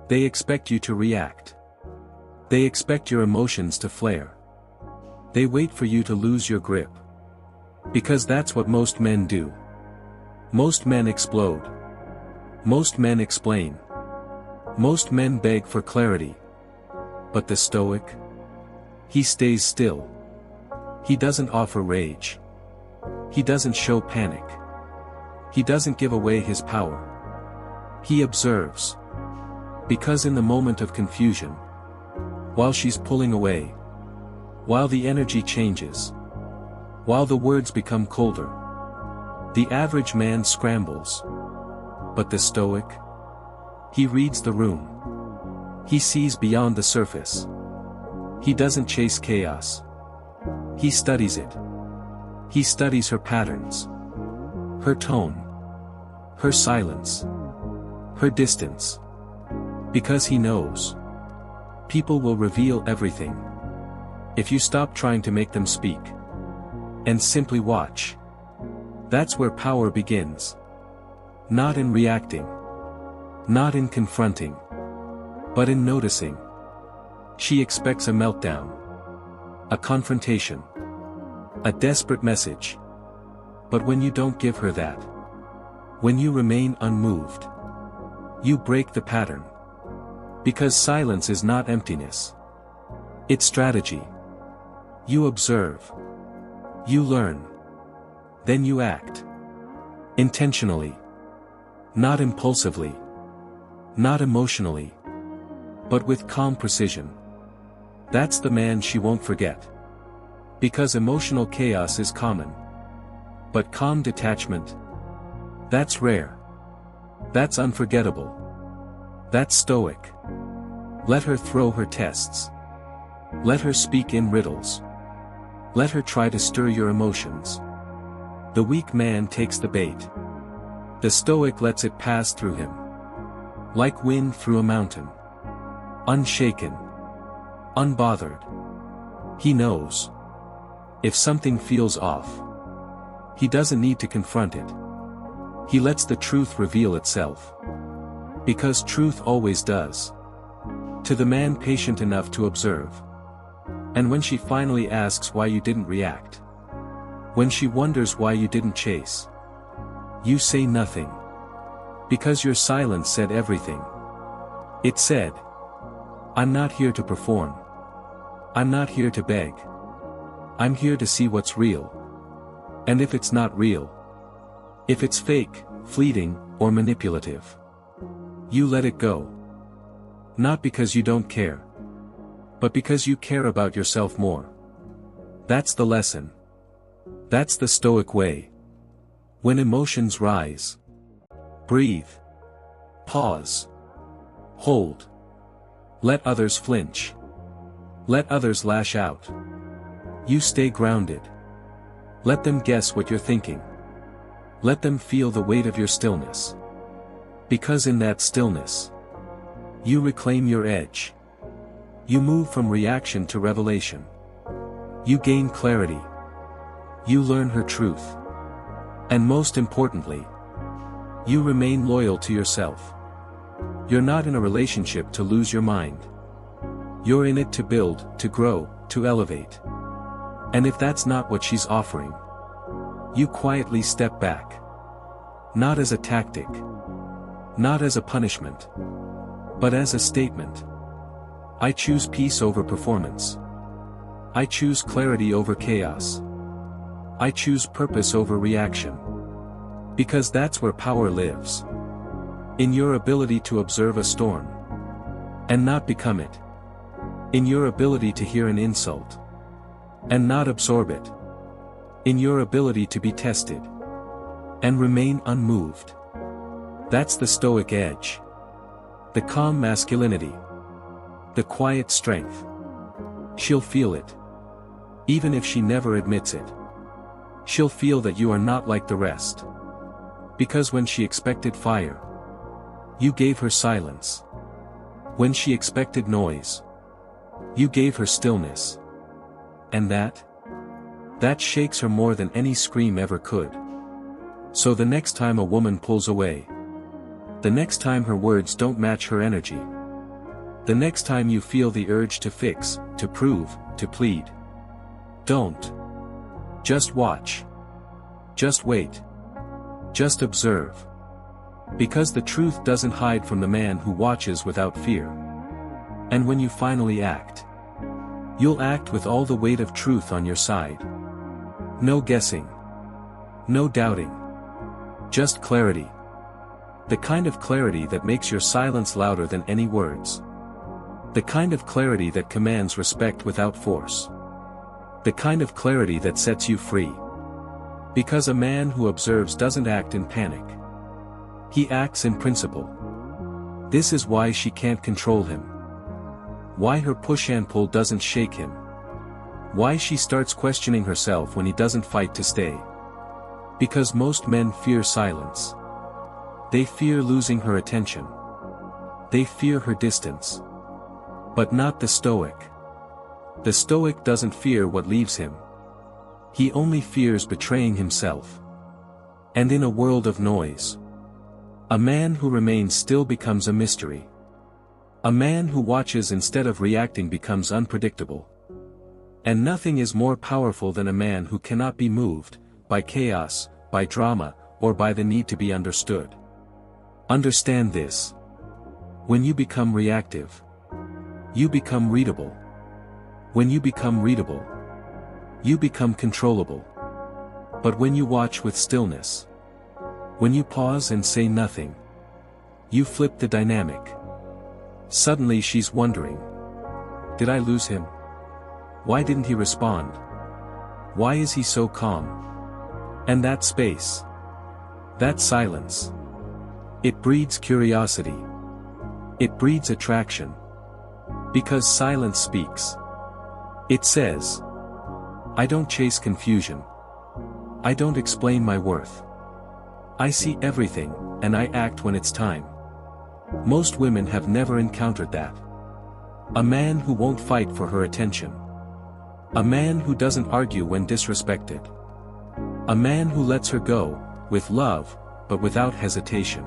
They expect you to react. They expect your emotions to flare. They wait for you to lose your grip. Because that's what most men do. Most men explode. Most men explain. Most men beg for clarity. But the Stoic? He stays still. He doesn't offer rage. He doesn't show panic. He doesn't give away his power. He observes. Because in the moment of confusion, while she's pulling away, while the energy changes, while the words become colder, the average man scrambles. But the Stoic? He reads the room. He sees beyond the surface. He doesn't chase chaos. He studies it. He studies her patterns. Her tone. Her silence. Her distance. Because he knows. People will reveal everything. If you stop trying to make them speak. And simply watch. That's where power begins. Not in reacting. Not in confronting. But in noticing. She expects a meltdown. A confrontation. A desperate message. But when you don't give her that. When you remain unmoved. You break the pattern. Because silence is not emptiness. It's strategy. You observe. You learn. Then you act. Intentionally. Not impulsively. Not emotionally. But with calm precision. That's the man she won't forget. Because emotional chaos is common. But calm detachment. That's rare. That's unforgettable. That's Stoic. Let her throw her tests. Let her speak in riddles. Let her try to stir your emotions. The weak man takes the bait. The Stoic lets it pass through him. Like wind through a mountain. Unshaken. Unbothered. He knows. If something feels off, he doesn't need to confront it. He lets the truth reveal itself. Because truth always does. To the man patient enough to observe. And when she finally asks why you didn't react. When she wonders why you didn't chase. You say nothing. Because your silence said everything. It said, I'm not here to perform. I'm not here to beg. I'm here to see what's real. And if it's not real, if it's fake, fleeting, or manipulative, you let it go. Not because you don't care, but because you care about yourself more. That's the lesson. That's the Stoic way. When emotions rise, breathe. Pause. Hold. Let others flinch. Let others lash out. You stay grounded. Let them guess what you're thinking. Let them feel the weight of your stillness. Because in that stillness, you reclaim your edge. You move from reaction to revelation. You gain clarity. You learn her truth. And most importantly, you remain loyal to yourself. You're not in a relationship to lose your mind. You're in it to build, to grow, to elevate. And if that's not what she's offering, you quietly step back. Not as a tactic. Not as a punishment. But as a statement. I choose peace over performance. I choose clarity over chaos. I choose purpose over reaction. Because that's where power lives. In your ability to observe a storm. And not become it. In your ability to hear an insult. And not absorb it. In your ability to be tested. And remain unmoved. That's the Stoic edge. The calm masculinity. The quiet strength. She'll feel it. Even if she never admits it. She'll feel that you are not like the rest. Because when she expected fire, you gave her silence. When she expected noise, you gave her stillness. And that shakes her more than any scream ever could. So the next time a woman pulls away, the next time her words don't match her energy, The next time you feel the urge to fix, to prove, to plead, don't. Just watch. Just wait. Just observe. Because the truth doesn't hide from the man who watches without fear. And when you finally act, you'll act with all the weight of truth on your side. No guessing. No doubting. Just clarity. The kind of clarity that makes your silence louder than any words. The kind of clarity that commands respect without force. The kind of clarity that sets you free. Because a man who observes doesn't act in panic. He acts in principle. This is why she can't control him. Why her push and pull doesn't shake him. Why she starts questioning herself when he doesn't fight to stay. Because most men fear silence. They fear losing her attention. They fear her distance. But not the Stoic. The Stoic doesn't fear what leaves him. He only fears betraying himself. And in a world of noise, a man who remains still becomes a mystery. A man who watches instead of reacting becomes unpredictable. And nothing is more powerful than a man who cannot be moved by chaos, by drama, or by the need to be understood. Understand this. When you become reactive, you become readable. When you become readable, you become controllable. But when you watch with stillness, when you pause and say nothing, you flip the dynamic. Suddenly she's wondering, did I lose him? Why didn't he respond? Why is he so calm? And that space, that silence, it breeds curiosity. It breeds attraction. Because silence speaks. It says, I don't chase confusion. I don't explain my worth. I see everything, and I act when it's time. Most women have never encountered that. A man who won't fight for her attention. A man who doesn't argue when disrespected. A man who lets her go, with love, but without hesitation.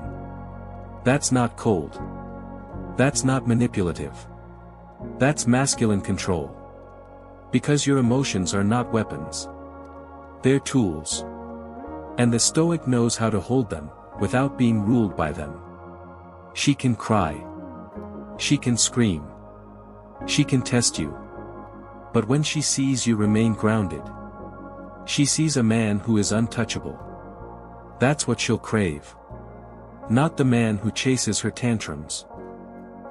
That's not cold. That's not manipulative. That's masculine control. Because your emotions are not weapons. They're tools. And the Stoic knows how to hold them, without being ruled by them. She can cry. She can scream. She can test you. But when she sees you remain grounded, she sees a man who is untouchable. That's what she'll crave. Not the man who chases her tantrums.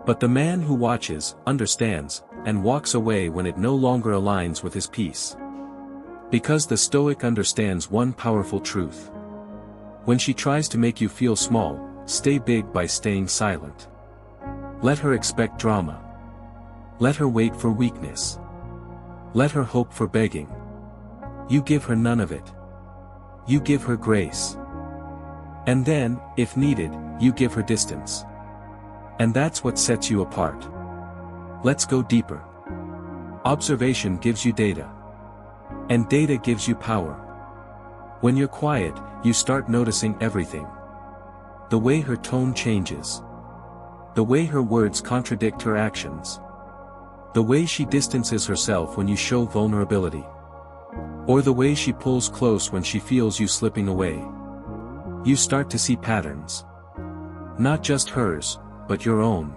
But the man who watches, understands, and walks away when it no longer aligns with his peace. Because the Stoic understands one powerful truth. When she tries to make you feel small, stay big by staying silent. Let her expect drama. Let her wait for weakness. Let her hope for begging. You give her none of it. You give her grace. And then, if needed, you give her distance. And that's what sets you apart. Let's go deeper. Observation gives you data. And data gives you power. When you're quiet, you start noticing everything. The way her tone changes. The way her words contradict her actions. The way she distances herself when you show vulnerability. Or the way she pulls close when she feels you slipping away. You start to see patterns. Not just hers, but your own.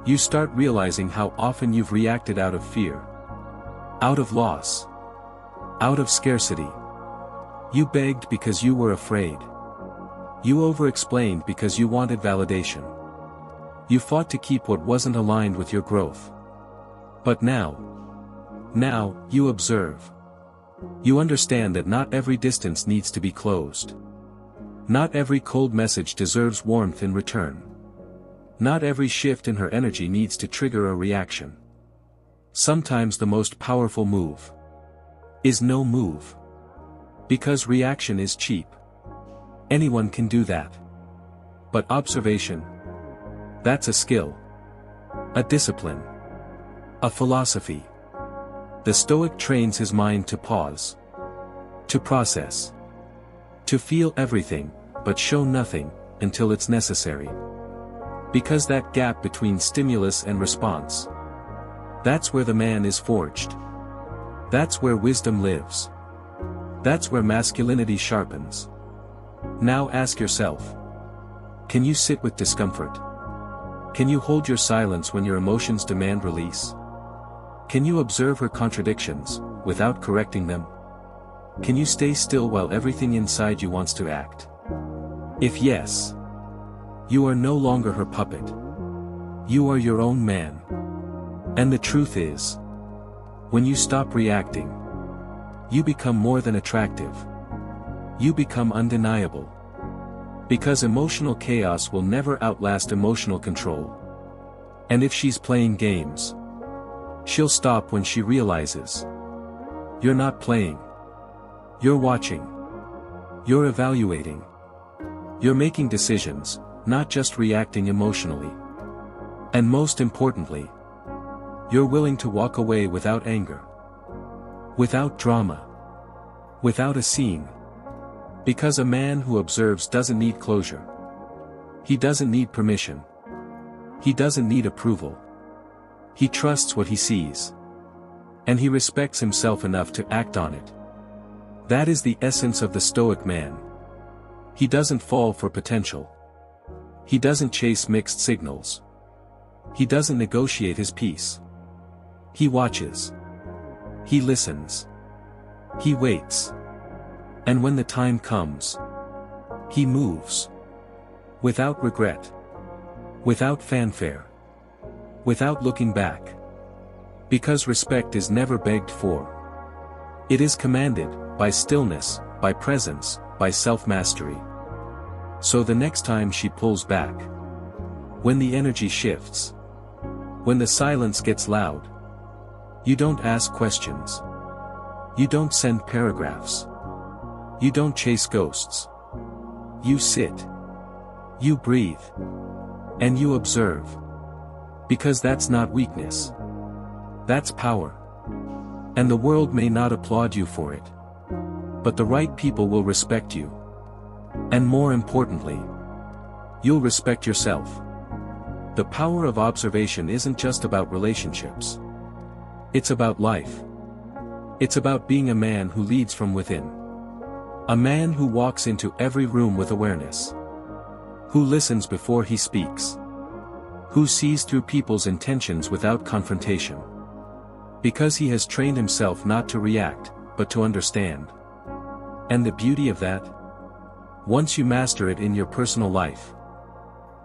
You start realizing how often you've reacted out of fear. Out of loss. Out of scarcity. You begged because you were afraid. You over-explained because you wanted validation. You fought to keep what wasn't aligned with your growth. But now, you observe. You understand that not every distance needs to be closed. Not every cold message deserves warmth in return. Not every shift in her energy needs to trigger a reaction. Sometimes the most powerful move is no move. Because reaction is cheap. Anyone can do that. But observation, that's a skill. A discipline. A philosophy. The Stoic trains his mind to pause. To process. To feel everything, but show nothing, until it's necessary. Because that gap between stimulus and response. That's where the man is forged. That's where wisdom lives. That's where masculinity sharpens. Now ask yourself. Can you sit with discomfort? Can you hold your silence when your emotions demand release? Can you observe her contradictions, without correcting them? Can you stay still while everything inside you wants to act? If yes, you are no longer her puppet. You are your own man. And the truth is, when you stop reacting, you become more than attractive. You become undeniable. Because emotional chaos will never outlast emotional control. And if she's playing games, she'll stop when she realizes. You're not playing. You're watching. You're evaluating. You're making decisions, not just reacting emotionally. And most importantly, you're willing to walk away without anger. Without drama. Without a scene. Because a man who observes doesn't need closure. He doesn't need permission. He doesn't need approval. He trusts what he sees. And he respects himself enough to act on it. That is the essence of the Stoic man. He doesn't fall for potential. He doesn't chase mixed signals. He doesn't negotiate his peace. He watches. He listens. He waits. And when the time comes, he moves. Without regret. Without fanfare. Without looking back. Because respect is never begged for. It is commanded, by stillness, by presence, by self-mastery. So the next time she pulls back, when the energy shifts, when the silence gets loud, you don't ask questions. You don't send paragraphs. You don't chase ghosts. You sit. You breathe. And you observe. Because that's not weakness. That's power. And the world may not applaud you for it. But the right people will respect you. And more importantly, you'll respect yourself. The power of observation isn't just about relationships. It's about life. It's about being a man who leads from within. A man who walks into every room with awareness. Who listens before he speaks. Who sees through people's intentions without confrontation. Because he has trained himself not to react, but to understand. And the beauty of that? Once you master it in your personal life,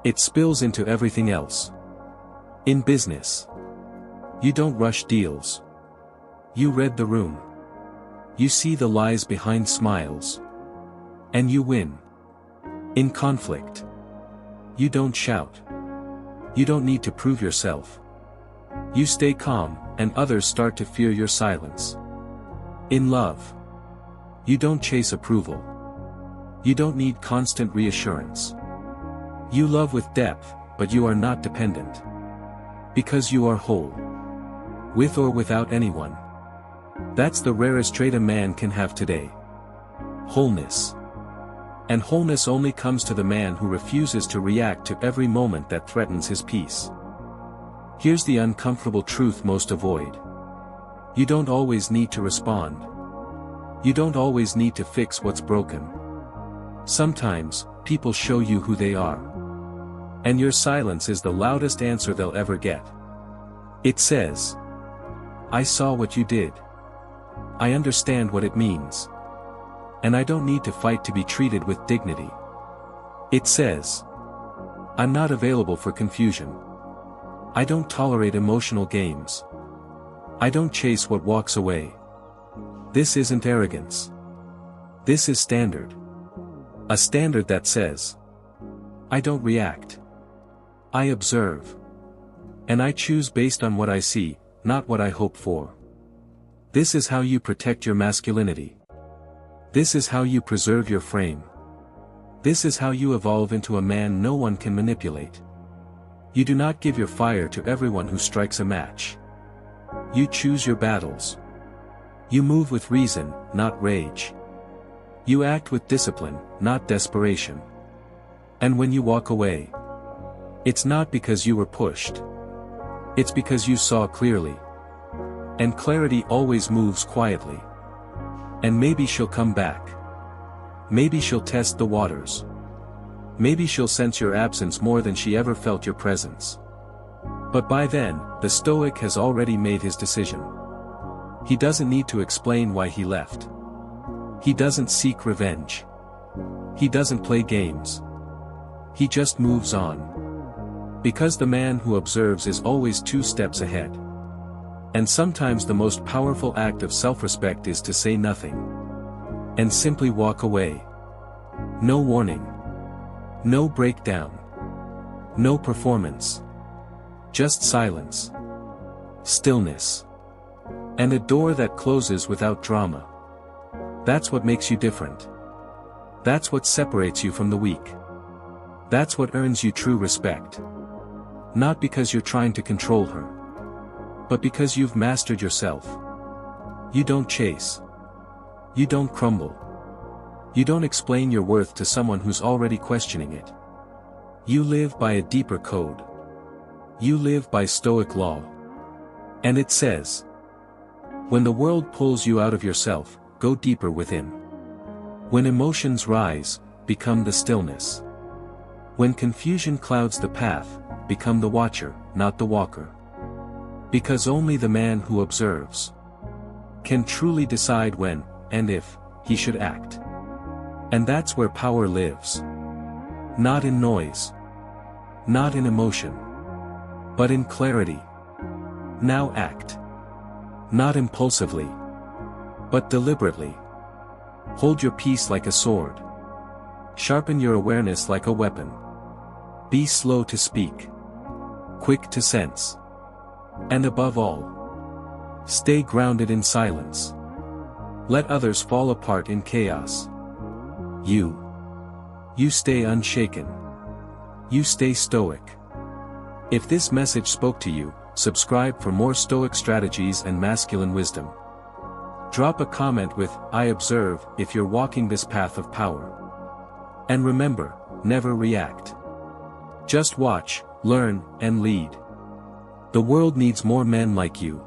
it spills into everything else. In business, you don't rush deals. You read the room. You see the lies behind smiles. And you win. In conflict, you don't shout. You don't need to prove yourself. You stay calm, and others start to fear your silence. In love, you don't chase approval. You don't need constant reassurance. You love with depth, but you are not dependent. Because you are whole. With or without anyone. That's the rarest trait a man can have today. Wholeness. And wholeness only comes to the man who refuses to react to every moment that threatens his peace. Here's the uncomfortable truth most avoid. You don't always need to respond. You don't always need to fix what's broken. Sometimes, people show you who they are. And your silence is the loudest answer they'll ever get. It says, I saw what you did. I understand what it means. And I don't need to fight to be treated with dignity. It says, I'm not available for confusion. I don't tolerate emotional games. I don't chase what walks away. This isn't arrogance. This is standard. A standard that says, I don't react. I observe. And I choose based on what I see, not what I hope for. This is how you protect your masculinity. This is how you preserve your frame. This is how you evolve into a man no one can manipulate. You do not give your fire to everyone who strikes a match. You choose your battles. You move with reason, not rage. You act with discipline, not desperation. And when you walk away, It's not because you were pushed. It's because you saw clearly. And clarity always moves quietly. And maybe she'll come back. Maybe she'll test the waters. Maybe she'll sense your absence more than she ever felt your presence. But by then, the Stoic has already made his decision. He doesn't need to explain why he left. He doesn't seek revenge. He doesn't play games. He just moves on. Because the man who observes is always 2 steps ahead. And sometimes the most powerful act of self-respect is to say nothing. And simply walk away. No warning. No breakdown. No performance. Just silence. Stillness. And a door that closes without drama. That's what makes you different. That's what separates you from the weak. That's what earns you true respect. Not because you're trying to control her. But because you've mastered yourself. You don't chase. You don't crumble. You don't explain your worth to someone who's already questioning it. You live by a deeper code. You live by Stoic law. And it says, when the world pulls you out of yourself, go deeper within. When emotions rise, become the stillness. When confusion clouds the path, become the watcher, not the walker. Because only the man who observes can truly decide when, and if, he should act. And that's where power lives. Not in noise. Not in emotion. But in clarity. Now act. Not impulsively. But deliberately. Hold your peace like a sword. Sharpen your awareness like a weapon. Be slow to speak. Quick to sense. And above all, stay grounded in silence. Let others fall apart in chaos. You stay unshaken. You stay stoic. If this message spoke to you, subscribe for more Stoic strategies and masculine wisdom. Drop a comment with, "I observe," if you're walking this path of power. And remember, never react. Just watch, learn, and lead. The world needs more men like you.